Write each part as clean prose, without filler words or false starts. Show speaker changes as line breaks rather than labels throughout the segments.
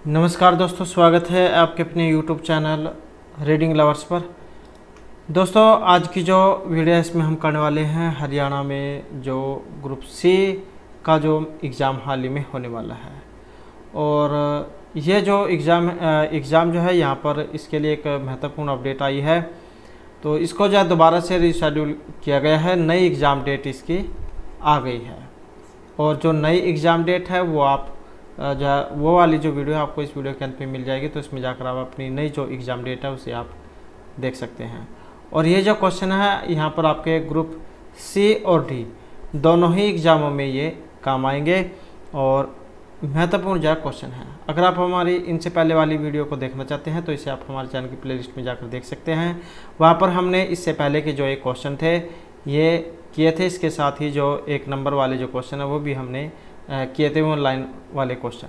नमस्कार दोस्तों, स्वागत है आपके अपने YouTube चैनल रीडिंग लवर्स पर। दोस्तों, आज की जो वीडियो है इसमें हम करने वाले हैं हरियाणा में जो ग्रुप सी का जो एग्ज़ाम हाल ही में होने वाला है। और ये जो एग्ज़ाम जो है यहाँ पर इसके लिए एक महत्वपूर्ण अपडेट आई है। तो इसको जो है दोबारा से रीशेड्यूल किया गया है, नई एग्ज़ाम डेट इसकी आ गई है। और जो नई एग्ज़ाम डेट है वो आप वो वाली जो वीडियो है आपको इस वीडियो के अंत पे मिल जाएगी। तो इसमें जाकर आप अपनी नई जो एग्ज़ाम डेट है उसे आप देख सकते हैं। और ये जो क्वेश्चन है यहाँ पर आपके ग्रुप सी और डी दोनों ही एग्ज़ामों में ये काम आएंगे और महत्वपूर्ण जो क्वेश्चन है। अगर आप हमारी इनसे पहले वाली वीडियो को देखना चाहते हैं तो इसे आप हमारे चैनल की प्लेलिस्ट में जाकर देख सकते हैं। वहाँ पर हमने इससे पहले के जो एक क्वेश्चन थे ये किए थे। इसके साथ ही जो एक नंबर वाले जो क्वेश्चन है वो भी हमने किए थे, ऑनलाइन वाले क्वेश्चन।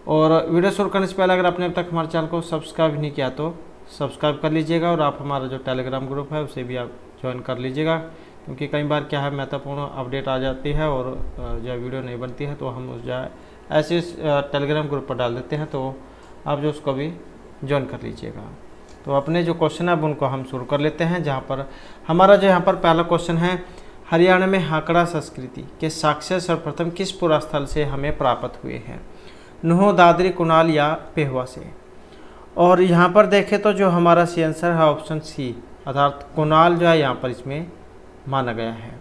और वीडियो शुरू करने से पहले अगर आपने अब तक हमारे चैनल को सब्सक्राइब नहीं किया तो सब्सक्राइब कर लीजिएगा। और आप हमारा जो टेलीग्राम ग्रुप है उसे भी आप ज्वाइन कर लीजिएगा, क्योंकि कई बार क्या है महत्वपूर्ण अपडेट आ जाती है और जो वीडियो नहीं बनती है तो हम जो है ऐसे टेलीग्राम ग्रुप पर डाल देते हैं, तो आप जो उसको भी ज्वाइन कर लीजिएगा। तो अपने जो क्वेश्चन है अब उनको हम शुरू कर लेते हैं। जहाँ पर हमारा जो यहाँ पर पहला क्वेश्चन है, हरियाणा में हाकड़ा संस्कृति के साक्ष्य सर्वप्रथम किस पुरास्थल से हमें प्राप्त हुए हैं? नुह, दादरी, कुणाल या पेहवा से? और यहाँ पर देखें तो जो हमारा सी आंसर है ऑप्शन सी, अर्थात कुणाल जो है यहाँ पर इसमें माना गया है।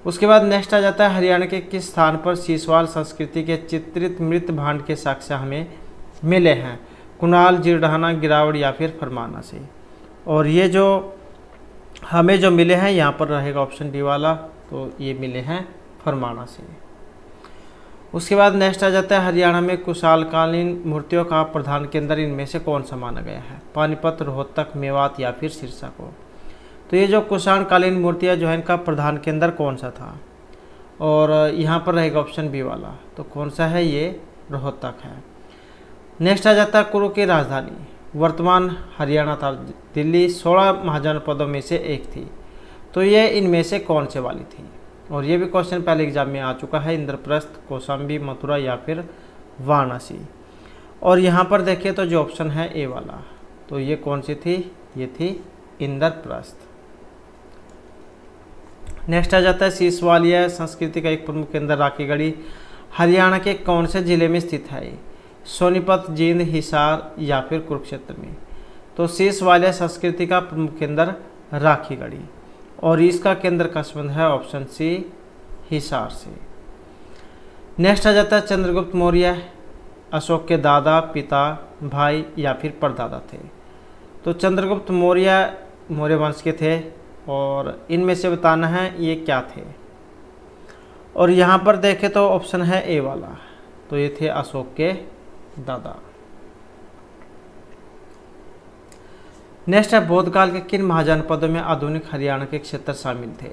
उसके बाद नेक्स्ट आ जाता है, हरियाणा के किस स्थान पर सीसवाल संस्कृति के चित्रित मृत भांड के साक्ष्य हमें मिले हैं? कुणाल, जीरडाना, गिरावड़ या फिर फरमाना से? और ये जो हमें जो मिले हैं यहाँ पर रहेगा ऑप्शन डी वाला, तो ये मिले हैं फरमाना से। उसके बाद नेक्स्ट आ जाता है, हरियाणा में कुशालकालीन मूर्तियों का प्रधान केंद्र इनमें से कौन सा माना गया है? पानीपत, रोहतक, मेवात या फिर सिरसा को? तो ये जो कुशालकालीन मूर्तियाँ जो है इनका प्रधान केंद्र कौन सा था? और यहाँ पर रहेगा ऑप्शन बी वाला, तो कौन सा है? ये रोहतक है। नेक्स्ट आ जाता है, कुरु की राजधानी वर्तमान हरियाणा था दिल्ली 16 महाजनपदों में से एक थी, तो ये इनमें से कौन से वाली थी? और ये भी क्वेश्चन पहले एग्जाम में आ चुका है। इंद्रप्रस्थ, कौशाम्बी, मथुरा या फिर वाराणसी? और यहाँ पर देखिए तो जो ऑप्शन है ए वाला, तो ये कौन सी थी? ये थी इंद्रप्रस्थ। नेक्स्ट आ जाता है, सीसवालिया संस्कृति का एक प्रमुख केंद्र राखीगढ़ी हरियाणा के कौन से जिले में स्थित है? सोनीपत, जींद, हिसार या फिर कुरुक्षेत्र में? तो सीसवालिया संस्कृति का प्रमुख केंद्र राखीगढ़ी और इसका केंद्र का संबंध है ऑप्शन सी, हिसार से। नेक्स्ट आ जाता है, चंद्रगुप्त मौर्य अशोक के दादा, पिता, भाई या फिर परदादा थे? तो चंद्रगुप्त मौर्य मौर्य वंश के थे और इनमें से बताना है ये क्या थे। और यहाँ पर देखें तो ऑप्शन है ए वाला, तो ये थे अशोक के दादा। नेक्स्ट है, बौद्ध काल के किन महाजनपदों में आधुनिक हरियाणा के क्षेत्र शामिल थे?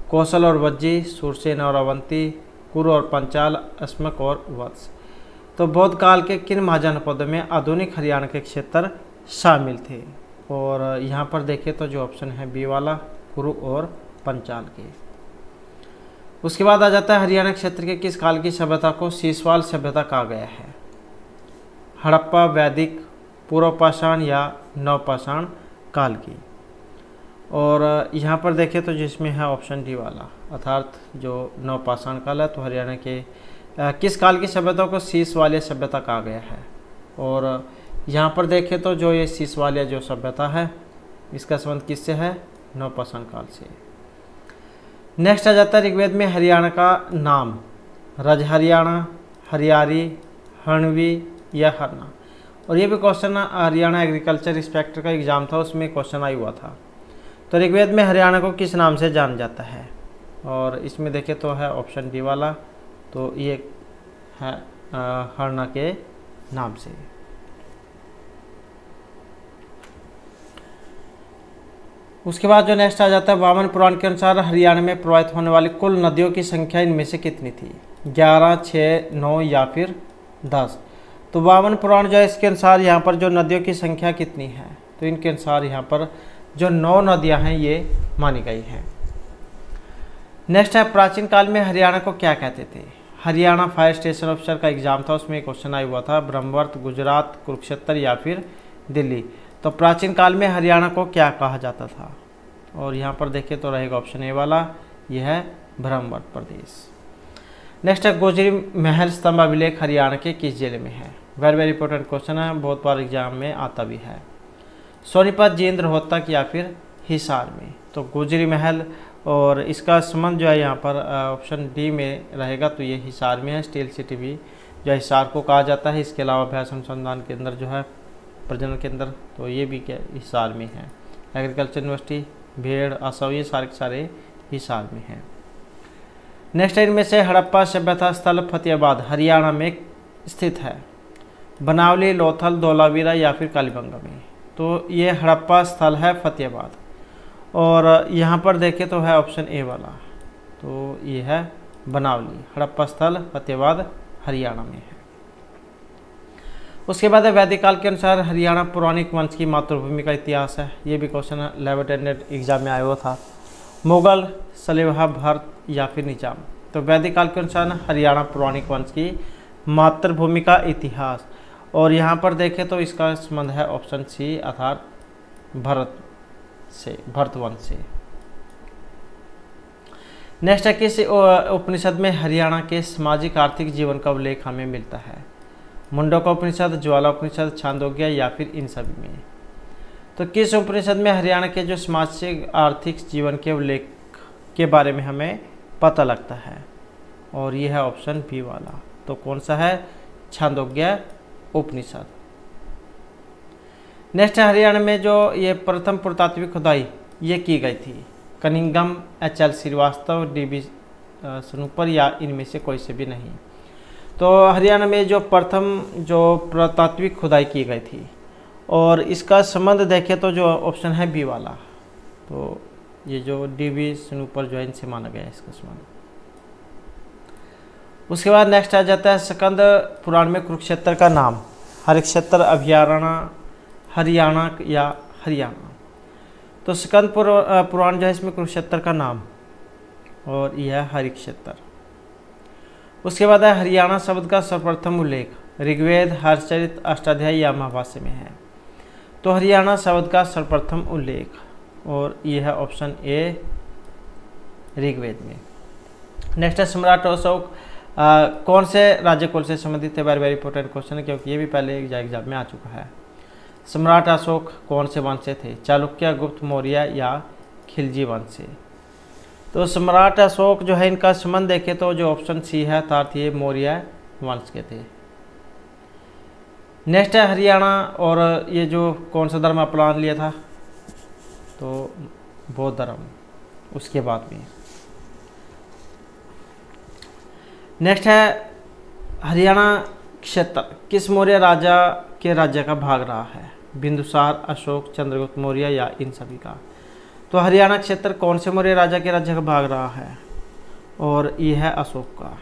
कौशल और वज्जी, सुरसेन और अवंती, कुरु और पंचाल, अस्मक और वत्स? तो बौद्ध काल के किन महाजनपदों में आधुनिक हरियाणा के क्षेत्र शामिल थे? और यहाँ पर देखें तो जो ऑप्शन है बी वाला, कुरु और पंचाल के। उसके बाद आ जाता है, हरियाणा क्षेत्र के किस काल की सभ्यता को सीसवाल सभ्यता कहा गया है? हड़प्पा, वैदिक, पूर्व पाषाण या नवपाषाण काल की? और यहाँ पर देखें तो जिसमें है ऑप्शन डी वाला, अर्थात जो नवपाषाण काल है, तो हरियाणा के किस काल की सभ्यता को सीसवालिया सभ्यता कहा गया है? और यहाँ पर देखें तो जो ये सीसवालिया जो सभ्यता है इसका संबंध किससे है? नवपाषाण काल से। नेक्स्ट आ जाता है, ऋग्वेद में हरियाणा का नाम रज हरियाणा, हरियारी, हरणवी या हरना? और ये भी क्वेश्चन हरियाणा एग्रीकल्चर इंस्पेक्टर का एग्जाम था, उसमें क्वेश्चन आई हुआ था। तो ऋग्वेद में हरियाणा को किस नाम से जाना जाता है? और इसमें देखें तो है ऑप्शन डी वाला, तो ये है हरना के नाम से। उसके बाद जो नेक्स्ट आ जाता है, वामन पुराण के अनुसार हरियाणा में प्रवाहित होने वाली कुल नदियों की संख्या इनमें से कितनी थी? 11, 6, 9 या फिर 10? तो वामन पुराण जो है इसके अनुसार यहाँ पर जो नदियों की संख्या कितनी है? तो इनके अनुसार यहाँ पर जो 9 नदियाँ हैं ये मानी गई हैं। नेक्स्ट है, प्राचीन काल में हरियाणा को क्या कहते थे? हरियाणा फायर स्टेशन ऑफिसर का एग्जाम था, उसमें क्वेश्चन आया हुआ था ब्रह्मवर्त, गुजरात, कुरुक्षेत्र या फिर दिल्ली। तो प्राचीन काल में हरियाणा को क्या कहा जाता था? और यहाँ पर देखें तो रहेगा ऑप्शन ए वाला, यह है ब्रह्मवर्त प्रदेश। नेक्स्ट है गोजरी महल स्तंभ अभिलेख हरियाणा के किस जिले में है? वेरी वेरी इंपॉर्टेंट क्वेश्चन है, बहुत बार एग्जाम में आता भी है। सोनीपत, जींद, रोहतक या फिर हिसार में? तो गोजरी महल और इसका संबंध जो है यहाँ पर ऑप्शन डी में रहेगा, तो ये हिसार में है। स्टील सिटी भी जो हिसार को कहा जाता है। इसके अलावा अभ्यास अनुसंधान केंद्र जो है प्रजनन केंद्र, तो ये भी क्या हिसार में है। एग्रीकल्चर यूनिवर्सिटी, भेड़, असम, ये सारे के सारे हिसार में हैं। नेक्स्ट इनमें से हड़प्पा सभ्यता स्थल फतेहाबाद हरियाणा में स्थित है? बनावली, लोथल, धोलावीरा या फिर कालीबंगा में? तो ये हड़प्पा स्थल है फतेहाबाद, और यहाँ पर देखें तो है ऑप्शन ए वाला, तो ये है बनावली। हड़प्पा स्थल फतेहाबाद हरियाणा में है। उसके बाद वैदिक काल के अनुसार हरियाणा पौराणिक वंश की मातृभूमि का इतिहास है। ये भी क्वेश्चन 11th एग्जाम में आया हुआ था। मुगल, सलेहा, भरत या फिर निजाम? तो वैदिक काल के अनुसार हरियाणा पौराणिक वंश की मातृभूमि का इतिहास, और यहाँ पर देखें तो इसका संबंध है ऑप्शन सी अर्थात भरत से, भरत वंश से। नेक्स्ट है किस उपनिषद में हरियाणा के सामाजिक आर्थिक जीवन का उल्लेख हमें मिलता है? मुंडका उपनिषद, ज्वाला उपनिषद, छांदोग्य या फिर इन सभी में? तो किस उपनिषद में हरियाणा के जो सामाजिक आर्थिक जीवन के उल्लेख के बारे में हमें पता लगता है? और ये है ऑप्शन बी वाला, तो कौन सा है? छांदोग्य उपनिषद। नेक्स्ट है हरियाणा में जो ये प्रथम पुरातात्विक खुदाई ये की गई थी? Cunningham, H L. श्रीवास्तव, डी.बी. सनूपर या इनमें से कोई से भी नहीं? तो हरियाणा में जो प्रथम जो पुरातात्विक खुदाई की गई थी, और इसका संबंध देखें तो जो ऑप्शन है बी वाला, तो ये जो डी.बी. सनूपर जो है इनसे माना गया है इसका संबंध। उसके बाद नेक्स्ट आ जाता है स्कंद पुराण में कुरुक्षेत्र का नाम? हरिक्षेत्र, अभयारण्य, हरियाणा या हरियाणा? तो स्कंद पुराण जो है इसमें कुरुक्षेत्र का नाम, और यह है हरिक्षेत्र। उसके बाद है हरियाणा शब्द का सर्वप्रथम उल्लेख ऋग्वेद, हर्षचरित, अष्टाध्यायी या महाभाष्य में है? तो हरियाणा शब्द का सर्वप्रथम उल्लेख, और यह है ऑप्शन ए ऋग्वेद में। नेक्स्ट है सम्राट अशोक कौन से राज्य कुल से संबंधित है? वेरी वेरी इंपॉर्टेंट क्वेश्चन है, क्योंकि ये भी पहले एग्जाम में आ चुका है। सम्राट अशोक कौन से वंश से थे? चालुक्य, गुप्त, मौर्य या खिलजी वंश से? तो सम्राट अशोक जो है इनका संबंध देखें तो जो ऑप्शन सी है अर्थात ये मौर्य वंश के थे। नेक्स्ट है हरियाणा, और ये जो कौन सा धर्म अपनान लिया था? तो बौद्ध धर्म उसके बाद में। नेक्स्ट है हरियाणा क्षेत्र किस मौर्य राजा के राज्य का भाग रहा है? बिंदुसार, अशोक, चंद्रगुप्त मौर्य या इन सभी का? तो हरियाणा क्षेत्र कौन से मौर्य राजा के राज्य का भाग रहा है? और यह है अशोक का।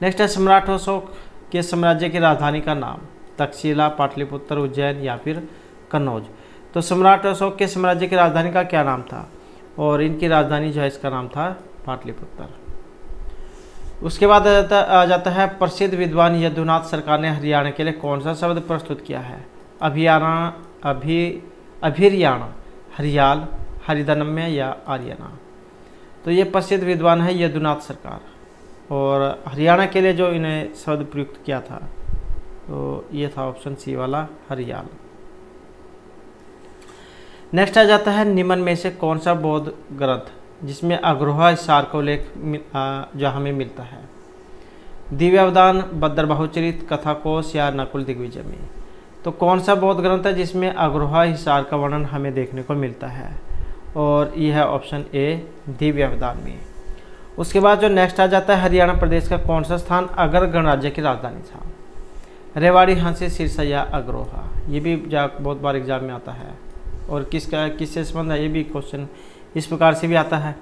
नेक्स्ट है सम्राट अशोक के साम्राज्य की राजधानी का नाम? तक्षशिला, पाटलिपुत्र, उज्जैन या फिर कन्नौज? तो सम्राट अशोक के साम्राज्य की राजधानी का क्या नाम था? और इनकी राजधानी जो है इसका नाम था पाटलिपुत्र। उसके बाद आ जाता है प्रसिद्ध विद्वान यदुनाथ सरकार ने हरियाणा के लिए कौन सा शब्द प्रस्तुत किया है? अभिरियाणा, हरियाल, हरिदनम्य या आर्यना? तो ये प्रसिद्ध विद्वान है यदुनाथ सरकार, और हरियाणा के लिए जो इन्हें शब्द प्रयुक्त किया था तो ये था ऑप्शन सी वाला हरियाल। नेक्स्ट आ जाता है निम्न में से कौन सा बौद्ध ग्रंथ जिसमें अग्रोहा हिसार का उल्लेख जो हमें मिलता है? दिव्यावदान, बद्रबाहुचरित, कथाकोश या नकुल दिग्विजय में? तो कौन सा बौद्ध ग्रंथ है जिसमें अग्रोहा हिसार का वर्णन हमें देखने को मिलता है? और यह है ऑप्शन ए दिव्यावदान में। उसके बाद जो नेक्स्ट आ जाता है हरियाणा प्रदेश का कौन सा स्थान अगर गणराज्य की राजधानी था? रेवाड़ी, हंसी, सिरसा या अग्रोहा? ये भी बहुत बार एग्जाम में आता है, और किससे संबंध है ये भी क्वेश्चन इस प्रकार से भी आता है।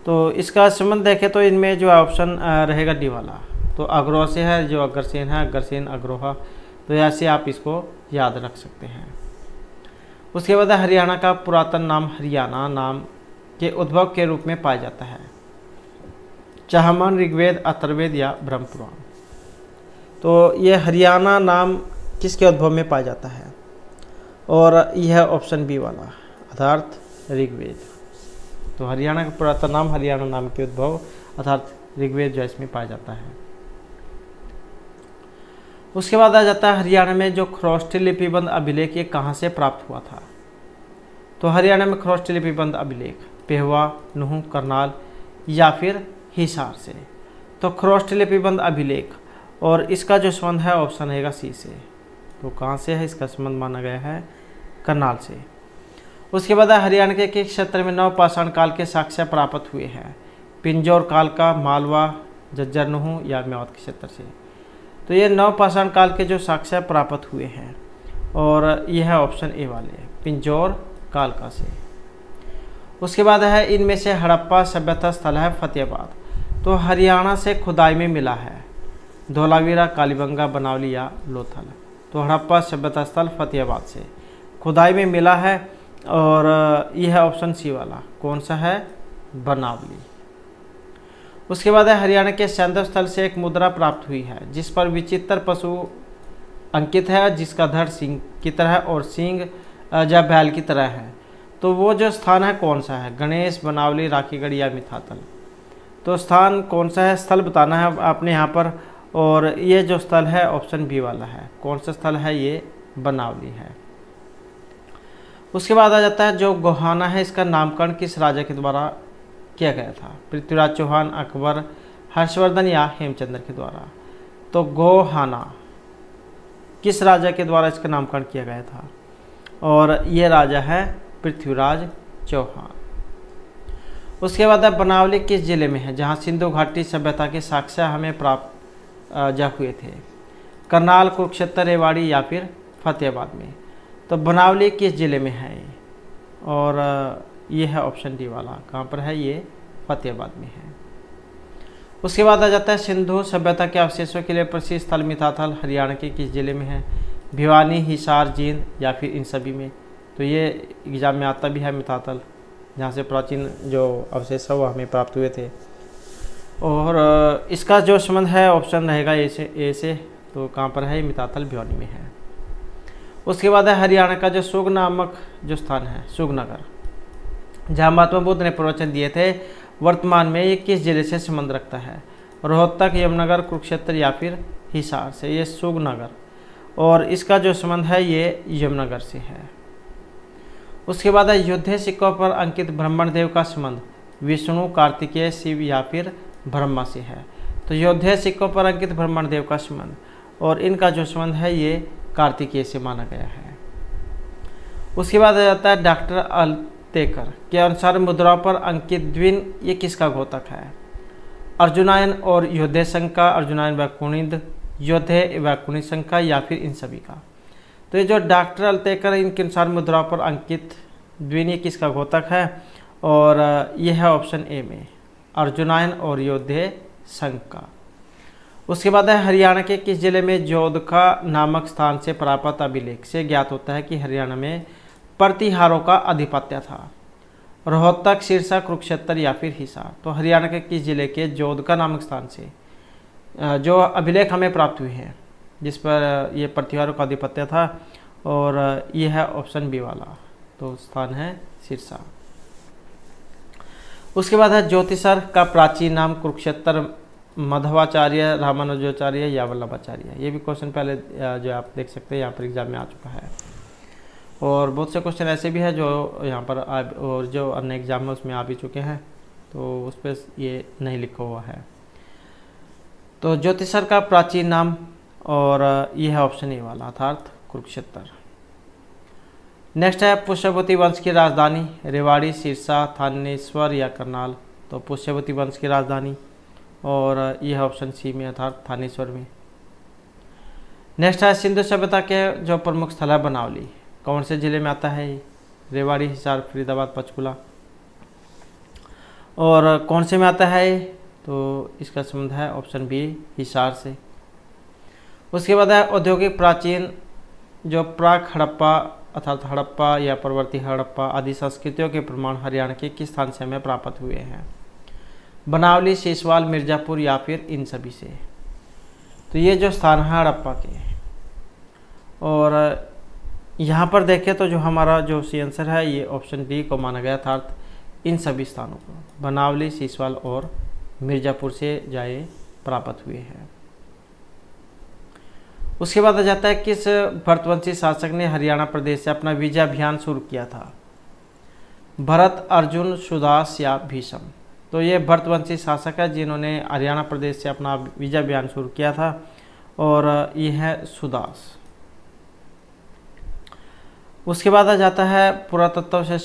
तो इसका संबंध देखें तो इनमें जो ऑप्शन रहेगा डी वाला, तो अग्रोहा से है, जो अग्रसेन है, अग्रसेन अग्रोहा, तो ऐसे आप इसको याद रख सकते हैं। उसके बाद हरियाणा का पुरातन नाम हरियाणा नाम के उद्भव के रूप में पाया जाता है? चाहमान, ऋग्वेद, अथर्ववेद या ब्रह्म पुराण। तो ये हरियाणा नाम किसके उद्भव में पाया जाता है? और यह ऑप्शन बी वाला अर्थात ऋग्वेद। तो हरियाणा का पुरातन नाम हरियाणा नाम के उद्भव अर्थात ऋग्वेद जो इसमें पाया जाता है। उसके बाद आ जाता है हरियाणा में जो खरोष्ठी लिपिबंध अभिलेख ये कहाँ से प्राप्त हुआ था? तो हरियाणा में खरोष्ठी लिपिबंध अभिलेख पेहवा, नूंह, करनाल या फिर हिसार से। तो खरोष्ठी लिपिबंध अभिलेख और इसका जो संबंध है ऑप्शन रहेगा सी से। तो कहाँ से है इसका संबंध माना गया है? करनाल से। उसके बाद हरियाणा के किस क्षेत्र में नवपाषाण काल के साक्ष्य प्राप्त हुए हैं? पिंजौर काल का, मालवा, झज्जर, नूंह या मेवात के क्षेत्र से। तो ये नवपाषाण काल के जो साक्ष्य प्राप्त हुए हैं और यह है ऑप्शन ए वाले पिंजौर काल का से। उसके बाद है इनमें से हड़प्पा सभ्यता स्थल है फतेहाबाद। तो हरियाणा से खुदाई में मिला है धोलावीरा, कालीबंगा, बनावली या लोथल। तो हड़प्पा सभ्यता स्थल फतेहाबाद से खुदाई में मिला है और यह है ऑप्शन सी वाला कौन सा है? बनावली। उसके बाद है हरियाणा के सैंधव स्थल से एक मुद्रा प्राप्त हुई है जिस पर विचित्र पशु अंकित है जिसका धड़ सिंह की तरह और सींग या बैल की तरह है। तो वो जो स्थान है कौन सा है? गणेश, बनावली, राखीगढ़ या मिथातल। तो स्थान कौन सा है? स्थल बताना है आपने यहाँ पर। और ये जो स्थल है ऑप्शन बी वाला है। कौन सा स्थल है? ये बनावली है। उसके बाद आ जाता है जो गोहाना है इसका नामकरण किस राजा के द्वारा किया गया था? पृथ्वीराज चौहान, अकबर, हर्षवर्धन या हेमचंद्र के द्वारा। तो गोहाना किस राजा के द्वारा इसका नामकरण किया गया था? और ये राजा है पृथ्वीराज चौहान। उसके बाद बनावली किस जिले में है जहाँ सिंधु घाटी सभ्यता के साक्ष्य हमें प्राप्त जा हुए थे? करनाल, कुरुक्षेत्र, रेवाड़ी या फिर फतेहाबाद में। तो बनावली किस जिले में है? और ये है ऑप्शन डी वाला। कहाँ पर है? ये फतेहाबाद में है। उसके बाद आ जाता है सिंधु सभ्यता के अवशेषों के लिए प्रसिद्ध स्थल मिथाथल हरियाणा के किस जिले में है? भिवानी, हिसार, जींद या फिर इन सभी में। तो ये एग्जाम में आता भी है मिथाथल जहाँ से प्राचीन जो अवशेष है वो हमें प्राप्त हुए थे। और इसका जो संबंध है ऑप्शन रहेगा ए से। तो कहाँ पर है? मिथाथल भिवानी में है। उसके बाद है हरियाणा का जो सुग नामक जो स्थान है सुगनगर जहाँ महात्मा बुद्ध ने प्रवचन दिए थे वर्तमान में ये किस जिले से संबंध रखता है? रोहतक, यमुनानगर, कुरुक्षेत्र या फिर हिसार से। ये सुगनगर और इसका जो संबंध है ये यमुनानगर से है। उसके बाद है योद्धे सिक्कों पर अंकित ब्रह्मण देव का संबंध विष्णु, कार्तिकेय, शिव या फिर ब्रह्मा से है। तो योद्धे सिक्कों पर अंकित ब्रह्मण देव का संबंध और इनका जो संबंध है ये कार्तिकेय से माना गया है। उसके बाद आ जाता है डॉक्टर अल्तेकर के अनुसार मुद्राओं पर अंकित द्विन ये किसका घोतक है? अर्जुनायन और योद्धे संख्या, अर्जुनायन व कुणिद, योद्धे व कुणिद संख्या या फिर इन सभी का। तो ये जो डॉक्टर अल्तेकर इनके अनुसार मुद्राओं पर अंकित द्विन ये किसका घोतक है? और यह है ऑप्शन ए में अर्जुनायन और योद्धे संख्या। उसके बाद है हरियाणा के किस जिले में जोधका नामक स्थान से प्राप्त अभिलेख से ज्ञात होता है कि हरियाणा में प्रतिहारों का आधिपत्य था? रोहतक, सिरसा, कुरुक्षेत्र या फिर हिसार। तो हरियाणा के किस जिले के जोधका नामक स्थान से जो अभिलेख हमें प्राप्त हुए हैं जिस पर ये प्रतिहारों का आधिपत्य था और यह है ऑप्शन बी वाला। तो स्थान है सिरसा। उसके बाद है ज्योतिषर का प्राचीन नाम कुरुक्षेत्र, मध्वाचार्य, रामानुजाचार्य या वल्लभाचार्य। ये भी क्वेश्चन पहले जो आप देख सकते हैं यहाँ पर एग्जाम में आ चुका है। और बहुत से क्वेश्चन ऐसे भी है जो यहाँ पर और जो अन्य एग्जाम में उसमें आ भी चुके हैं तो उस पर ये नहीं लिखा हुआ है। तो ज्योतिषर का प्राचीन नाम और यह है ऑप्शन ए वाला अर्थात कुरुक्षेत्र। नेक्स्ट है पुष्यवती वंश की राजधानी रेवाड़ी, सिरसा, थानेश्वर या करनाल। तो पुष्यवती वंश की राजधानी और यह ऑप्शन सी में अर्थात थानेश्वर में। नेक्स्ट है सिंधु सभ्यता के जो प्रमुख स्थल है बनावली कौन से जिले में आता है? रेवाड़ी, हिसार, फरीदाबाद, पंचकुला। और कौन से में आता है? तो इसका संबंध है ऑप्शन बी हिसार से। उसके बाद है औद्योगिक प्राचीन जो प्राक हड़प्पा अर्थात हड़प्पा या परवर्ती हड़प्पा आदि संस्कृतियों के प्रमाण हरियाणा के किस स्थान से हमें प्राप्त हुए हैं? बनावली, सीसवाल, मिर्ज़ापुर या फिर इन सभी से। तो ये जो स्थान है हड़प्पा के। और यहाँ पर देखें तो जो हमारा जो सी आंसर है ये ऑप्शन डी को माना गया था, अर्थात इन सभी स्थानों को बनावली, सीसवाल और मिर्ज़ापुर से जाए प्राप्त हुए हैं। उसके बाद आ जाता है किस भरतवंशी शासक ने हरियाणा प्रदेश से अपना विजय अभियान शुरू किया था? भरत, अर्जुन, सुदास या भीष्म। तो ये भरतवंशी शासक है जिन्होंने हरियाणा प्रदेश से अपना विजय अभियान शुरू किया था, और ये है सुदास। उसके बाद आ जाता है पुरातत्व से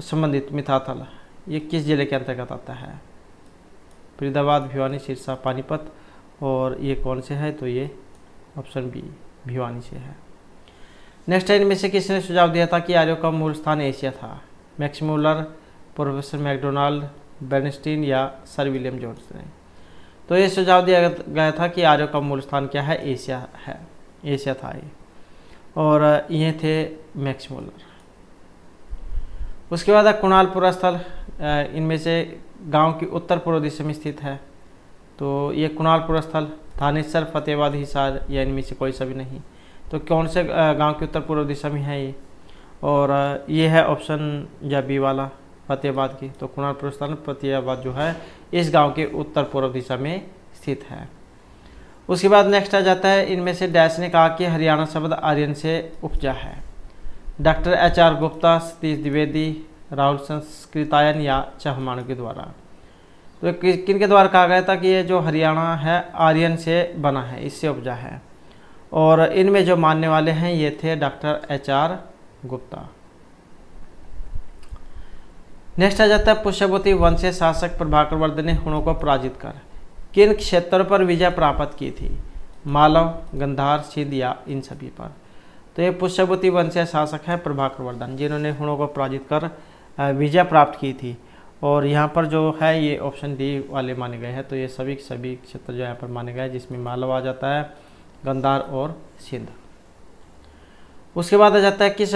संबंधित मिथाथल, ये किस जिले के अंतर्गत आता है? फरीदाबाद, भिवानी, सिरसा, पानीपत, और ये कौन से है? तो ये ऑप्शन बी भिवानी से है। नेक्स्ट है, इनमें से किसने सुझाव दिया था कि आर्यों का मूल स्थान एशिया था? Max Muller, professor Macdonald, Bernstein या सर विलियम जोन्स ने। तो ये सुझाव दिया गया था कि आर्यों का मूल स्थान क्या है? एशिया है, एशिया था ये, और ये थे मैक्स मूलर। उसके बाद कुणालपुरा स्थल, इनमें से गांव की उत्तर पूर्व दिशा में स्थित है। तो ये कुणालपुरा स्थल थानेसर, फतेहाबाद, हिसार या इनमें से कोई सा भी नहीं। तो कौन से गांव की उत्तर पूर्व दिशा में है ये? और ये है ऑप्शन या बी वाला फतेहाबाद की। तो कुणालपुरा स्थल फतेहाबाद जो है इस गांव के उत्तर पूर्व दिशा में स्थित है। उसके बाद नेक्स्ट आ जाता है, इनमें से डैश ने कहा कि हरियाणा शब्द आर्यन से उपजा है? डॉक्टर HR गुप्ता, सतीश द्विवेदी, राहुल संस्कृतायन या चहमाणु के द्वारा। तो किन के द्वारा कहा गया था कि ये जो हरियाणा है आर्यन से बना है, इससे उपजा है? और इनमें जो मानने वाले हैं ये थे डॉक्टर HR गुप्ता। नेक्स्ट आ जाता है, पुष्यभूति वंशीय शासक प्रभाकर वर्धन ने हुणों को पराजित कर किन क्षेत्रों पर विजय प्राप्त की थी? मालव, गंधार, सिंध या इन सभी पर। तो ये पुष्यभूति वंशीय शासक है प्रभाकर वर्धन, जिन्होंने हुणों को पराजित कर विजय प्राप्त की थी। और यहाँ पर जो है ये ऑप्शन डी वाले माने गए हैं। तो ये सभी क्षेत्र जो यहाँ पर माने गए, जिसमें मालव आ जाता है, गंधार और सिंध। उसके बाद आ जाता है किस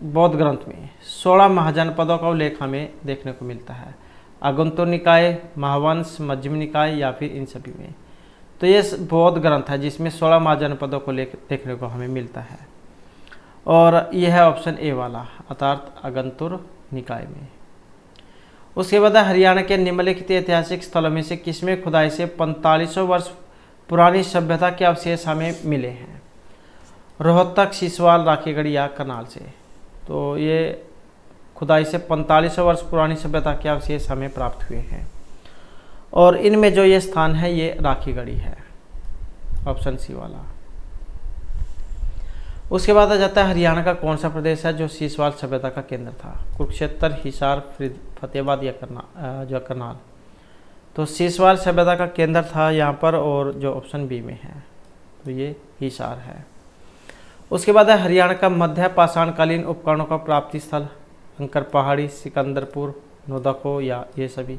बौद्ध ग्रंथ में 16 महाजनपदों का उल्लेख हमें देखने को मिलता है? आगंतुक निकाय, महावंश, मध्यम निकाय या फिर इन सभी में। तो ये बौद्ध ग्रंथ है जिसमें 16 महाजनपदों को देखने को हमें मिलता है, और यह है ऑप्शन ए वाला, अर्थात आगंतुक निकाय में। उसके बाद हरियाणा के निम्नलिखित ऐतिहासिक स्थलों में से किसमें खुदाई से 4500 वर्ष पुरानी सभ्यता के अवशेष हमें मिले हैं? रोहतक, सीसवाल, राखीगढ़ या करनाल से। तो ये खुदाई से 4500 वर्ष पुरानी सभ्यता के अवशेष हमें प्राप्त हुए हैं, और इनमें जो ये स्थान है ये राखीगढ़ी है, ऑप्शन सी वाला। उसके बाद आ जाता है हरियाणा का कौन सा प्रदेश है जो सीसवाल सभ्यता का केंद्र था? कुरुक्षेत्र, हिसार, फतेहाबाद या करनाल। तो सीसवाल सभ्यता का केंद्र था यहाँ पर, और जो ऑप्शन बी में है तो ये हिसार है। उसके बाद है हरियाणा का मध्य पाषाणकालीन उपकरणों का प्राप्ति स्थल? अंकर पहाड़ी, सिकंदरपुर, नोदको या ये सभी।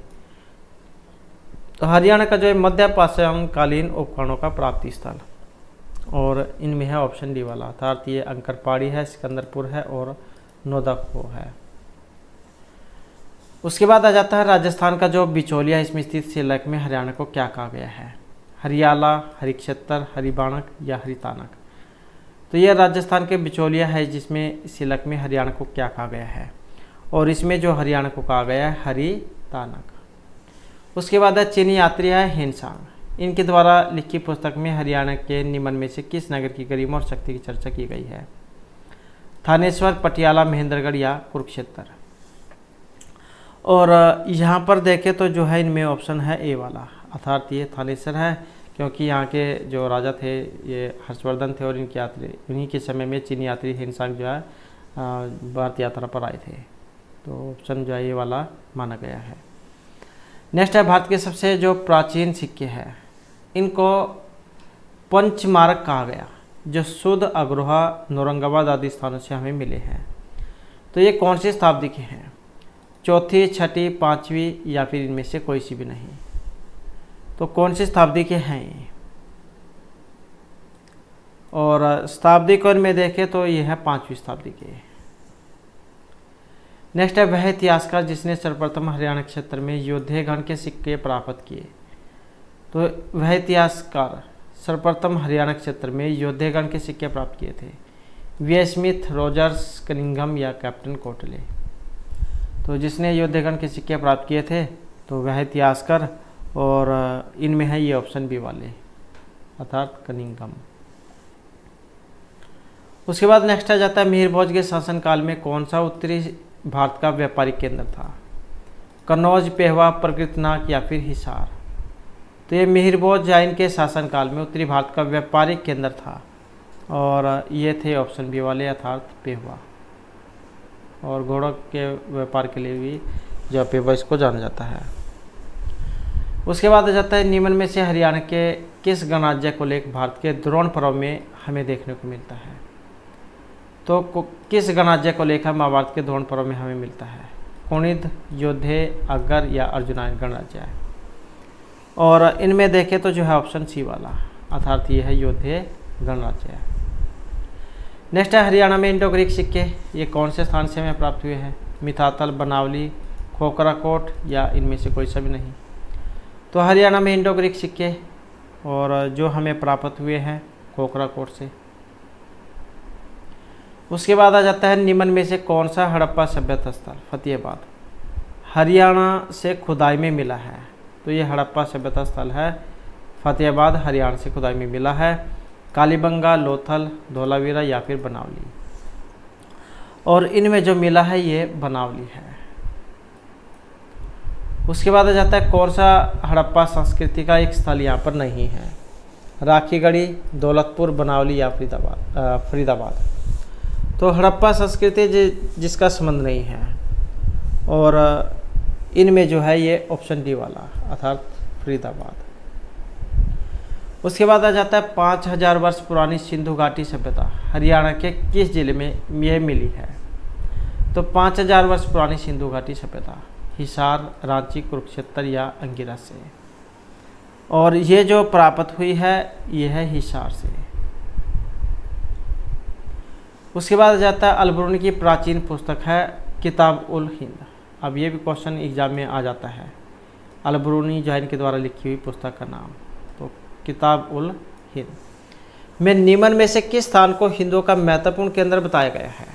तो हरियाणा का जो है मध्य पाषाणकालीन उपकरणों का प्राप्ति स्थल, और इनमें है ऑप्शन डी वाला, अर्थात ये अंकर पहाड़ी है, सिकंदरपुर है और नोदको है। उसके बाद आ जाता है राजस्थान का जो बिचौलिया इसमें स्थित शिलालेख में हरियाणा को क्या कहा गया है? हरियाला, हरिक्षेत्र, हरिबाणक या हरितानक। तो यह राजस्थान के बिचौलिया है जिसमें शिलालेख में हरियाणा को क्या कहा गया है, और इसमें जो हरियाणा को कहा गया है हरितानक। उसके बाद है चीनी यात्री है हेनसांग, इनके द्वारा लिखी पुस्तक में हरियाणा के निम्न में से किस नगर की गरिमा और शक्ति की चर्चा की गई है? थानेश्वर, पटियाला, महेंद्रगढ़ या कुरुक्षेत्र। और यहाँ पर देखें तो जो है इनमें ऑप्शन है ए वाला, अर्थात ये थानेश्वर है, क्योंकि यहाँ के जो राजा थे ये हर्षवर्धन थे, और इनके यात्री उन्हीं के समय में चीनी यात्री हेनसांग जो है भारत यात्रा पर आए थे। तो ऑप्शन जो है ये वाला माना गया है। नेक्स्ट है भारत के सबसे जो प्राचीन सिक्के हैं इनको पंचमारक कहा गया, जो शुद्ध, अग्रोहा, नौरंगाबाद आदि स्थानों से हमें मिले हैं। तो ये कौन सी शताब्दी के हैं? चौथी, छठी, पाँचवीं या फिर इनमें से कोई सी भी नहीं। तो कौन सी शताब्दी के हैं ये? और शताब्दी को इनमें देखें तो ये है 5वीं शताब्दी के। नेक्स्ट है वह इतिहासकार जिसने सर्वप्रथम हरियाणा क्षेत्र में योद्धेगण के सिक्के प्राप्त किए। तो वह इतिहासकार सर्वप्रथम हरियाणा क्षेत्र में योद्धेगण के सिक्के प्राप्त किए थे। वी स्मिथ, रॉजर्स, कनिंघम या कैप्टन कोटले। तो जिसने योद्धेगण के सिक्के प्राप्त किए थे तो वह इतिहासकार, और इनमें है ये ऑप्शन बी वाले अर्थात कनिंघम। उसके बाद नेक्स्ट आ जाता है मिहिर भोज के शासनकाल में कौन सा उत्तरी भारत का व्यापारिक केंद्र था। कन्नौज, पेहवा, प्रकृतनाग या फिर हिसार। तो ये मिहिर भोज जैन के शासनकाल में उत्तरी भारत का व्यापारिक केंद्र था, और ये थे ऑप्शन बी वाले अर्थात पेहवा। और घोड़ों के व्यापार के लिए भी जो पेहवा इसको जाना जाता है। उसके बाद आ जाता है निम्न में से हरियाणा के किस गणराज्य को लेकर भारत के द्रोण पर्व में हमें देखने को मिलता है। तो किस गणराज्य को लेकर महाभारत के द्रोण पर्व में हमें मिलता है। कुणिद, योद्धे, अगर या अर्जुनायन गणराज्य है। और इनमें देखें तो जो है ऑप्शन सी वाला अर्थात ये है योद्धे गणराज्य है। नेक्स्ट है हरियाणा में इंडो ग्रीक सिक्के, ये कौन से स्थान से हमें प्राप्त हुए हैं। मितातल, बनावली, खोखराकोट या इनमें से कोई सा भी नहीं। तो हरियाणा में इंडो ग्रीक सिक्के और जो हमें प्राप्त हुए हैं खोखराकोट से। उसके बाद आ जाता है निम्न में से कौन सा हड़प्पा सभ्यता स्थल फतेहाबाद हरियाणा से खुदाई में मिला है। तो ये हड़प्पा सभ्यता स्थल है फतेहाबाद, हरियाणा से खुदाई में मिला है। कालीबंगा, लोथल, धोलावीरा या फिर बनावली। और इनमें जो मिला है ये बनावली है। उसके बाद आ जाता है कौन सा हड़प्पा संस्कृति का एक स्थल यहाँ पर नहीं है। राखीगढ़ी, दौलतपुर, बनावली या फरीदाबाद। तो हड़प्पा संस्कृति जिसका संबंध नहीं है, और इनमें जो है ये ऑप्शन डी वाला अर्थात फरीदाबाद। उसके बाद आ जाता है 5000 वर्ष पुरानी सिंधु घाटी सभ्यता हरियाणा के किस जिले में यह मिली है। तो 5000 वर्ष पुरानी सिंधु घाटी सभ्यता हिसार, रांची, कुरुक्षेत्र या अंगिरा से। और ये जो प्राप्त हुई है ये है हिसार से। उसके बाद आ जाता है अलबरूनी की प्राचीन पुस्तक है किताब उल हिंद। अब ये भी क्वेश्चन एग्जाम में आ जाता है। अलबरूनी जैन के द्वारा लिखी हुई पुस्तक का नाम तो किताब उल हिंद में निम्न में से किस स्थान को हिंदुओं का महत्वपूर्ण केंद्र बताया गया है।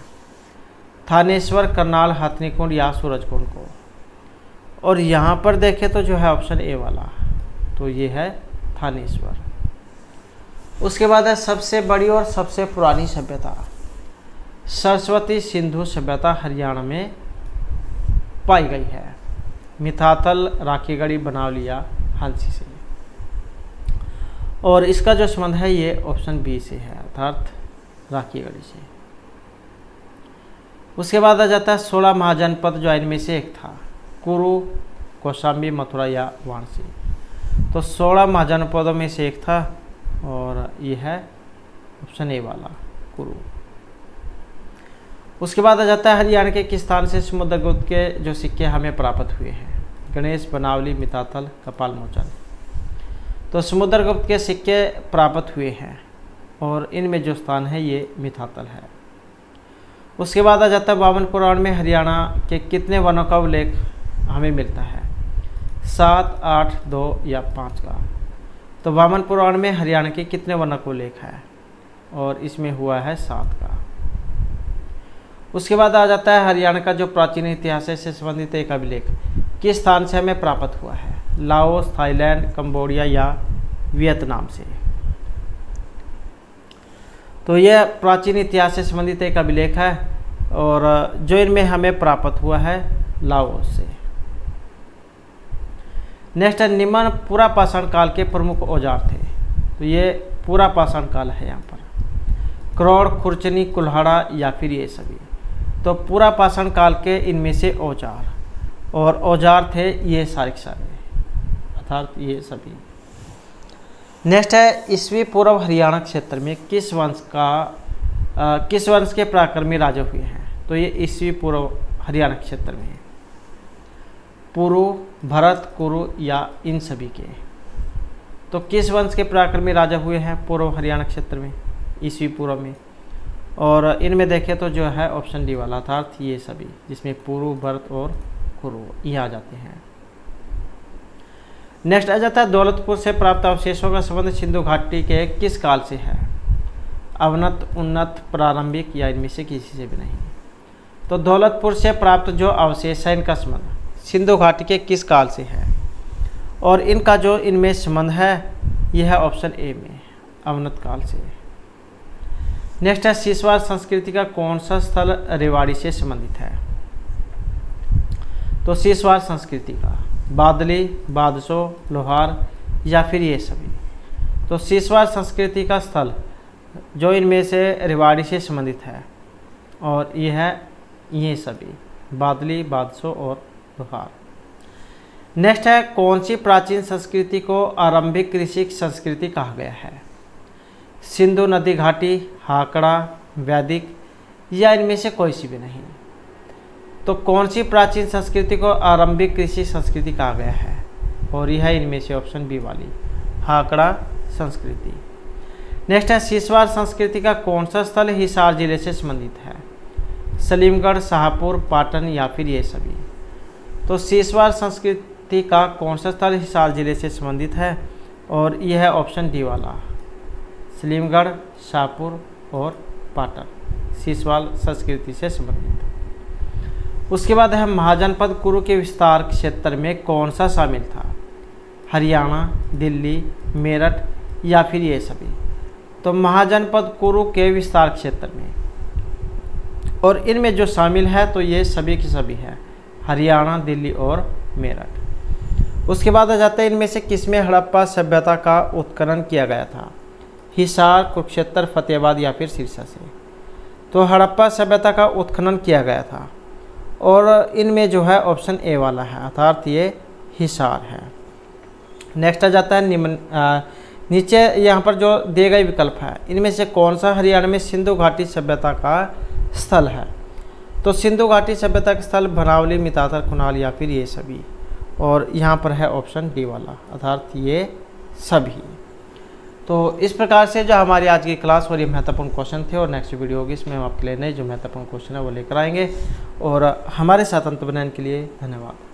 थानेश्वर, करनाल, हथनीकुंड या सूरजकुंड को। और यहाँ पर देखें तो जो है ऑप्शन ए वाला तो ये है थानेश्वर। उसके बाद है सबसे बड़ी और सबसे पुरानी सभ्यता सरस्वती सिंधु सभ्यता हरियाणा में पाई गई है। मितातल, राखीगढ़ी, बनावली या हांसी से। और इसका जो संबंध है ये ऑप्शन बी से है अर्थात राखीगढ़ी से। उसके बाद आ जाता है 16 महाजनपद जो इनमें से एक था। कुरु, कौशाम्बी, मथुरा या वाराणसी। तो 16 महाजनपदों में से एक था और ये है ऑप्शन ए वाला कुरु। उसके बाद आ जाता है हरियाणा के किस स्थान से समुद्रगुप्त के जो सिक्के हमें प्राप्त हुए हैं। गणेश, बनावली, मितातल, कपाल मोचन। तो समुद्रगुप्त के सिक्के प्राप्त हुए हैं और इनमें जो स्थान है ये मितातल है। उसके बाद आ जाता है वामन पुराण में हरियाणा के कितने वनों का उल्लेख हमें मिलता है। 7, 8, 2 या 5 का। तो वामन पुराण में हरियाणा के कितने वनों का उल्लेख है और इसमें हुआ है 7 का। उसके बाद आ जाता है हरियाणा का जो प्राचीन इतिहास है से संबंधित एक अभिलेख किस स्थान से हमें प्राप्त हुआ है। लाओस, थाईलैंड, कंबोडिया या वियतनाम से। तो यह प्राचीन इतिहास से संबंधित एक अभिलेख है और जो इनमें हमें प्राप्त हुआ है लाओस से। नेक्स्ट है निम्न पूरा पाषाण काल के प्रमुख औजार थे। तो ये पूरा पाषाण काल है यहाँ पर। क्रोड़, खुरचनी, कुल्हाड़ा या फिर ये सभी। तो पूरा पाषाण काल के इनमें से औजार और औजार थे ये सारे अर्थात ये सभी। नेक्स्ट है ईस्वी पूर्व हरियाणा क्षेत्र में किस वंश के पराक्रमी राजा हुए हैं। तो ये ईस्वी पूर्व हरियाणा क्षेत्र में पुरु, भरत, कुरु या इन सभी के। तो किस वंश के पराक्रमी राजा हुए हैं पूर्व हरियाणा क्षेत्र में ईस्वी पूर्व में। और इनमें देखें तो जो है ऑप्शन डी वाला अर्थात ये सभी, जिसमें पुरु, भरत और कुरु ये आ जाते हैं। नेक्स्ट आ जाता है दौलतपुर से प्राप्त अवशेषों का संबंध सिंधु घाटी के किस काल से है? अवनत, उन्नत, प्रारंभिक या इनमें से किसी से भी नहीं। तो दौलतपुर से प्राप्त जो अवशेष है इनका संबंध सिंधु घाटी के किस काल से है, और इनका जो इनमें संबंध है यह है ऑप्शन ए में अवनत काल से। नेक्स्ट है सीसवार संस्कृति का कौन सा स्थल रेवाड़ी से संबंधित है? तो सीसवार संस्कृति का बादली, बादसो, लोहार या फिर ये सभी। तो सीसवार संस्कृति का स्थल जो इनमें से रेवाड़ी से संबंधित है और यह है ये सभी, बादली, बादसो और लोहार। नेक्स्ट है कौन सी प्राचीन संस्कृति को आरंभिक कृषि संस्कृति कहा गया है? सिंधु नदी घाटी, हाकड़ा, वैदिक या इनमें से कोई सी भी नहीं। तो कौन सी प्राचीन संस्कृति को आरंभिक कृषि संस्कृति कहा गया है, और यह है इनमें से ऑप्शन बी वाली हाकड़ा संस्कृति। नेक्स्ट है सीसवार संस्कृति का कौन सा स्थल हिसार जिले से संबंधित है? सलीमगढ़, शाहपुर, पाटन या फिर ये सभी। तो सीसवार संस्कृति का कौन सा स्थल हिसार जिले से संबंधित है, और यह है ऑप्शन डी वाला सलीमगढ़, शाहपुर और पाटन सीसवार संस्कृति से संबंधित। उसके बाद है महाजनपद कुरु के विस्तार क्षेत्र में कौन सा शामिल था? हरियाणा, दिल्ली, मेरठ या फिर ये सभी। तो महाजनपद कुरु के विस्तार क्षेत्र में, और इनमें जो शामिल है तो ये सभी की सभी है, हरियाणा, दिल्ली और मेरठ। उसके बाद आ जाता है इनमें से किसमें हड़प्पा सभ्यता का उत्खनन किया गया था? हिसार, कुरुक्षेत्र, फतेहाबाद या फिर सिरसा से। तो हड़प्पा सभ्यता का उत्खनन किया गया था, और इनमें जो है ऑप्शन ए वाला है अर्थात ये हिसार है। नेक्स्ट आ जाता है नीचे यहाँ पर जो दिए गए विकल्प है इनमें से कौन सा हरियाणा में सिंधु घाटी सभ्यता का स्थल है? तो सिंधु घाटी सभ्यता का स्थल बनावली, मितातर, कुनाल या फिर ये सभी, और यहाँ पर है ऑप्शन डी वाला अर्थात ये सभी। तो इस प्रकार से जो हमारी आज की क्लास और ये महत्वपूर्ण क्वेश्चन थे, और नेक्स्ट वीडियो होगी इसमें हम आपके लिए नए जो महत्वपूर्ण क्वेश्चन है वो लेकर आएंगे। और हमारे साथ अंत बनाने के लिए धन्यवाद।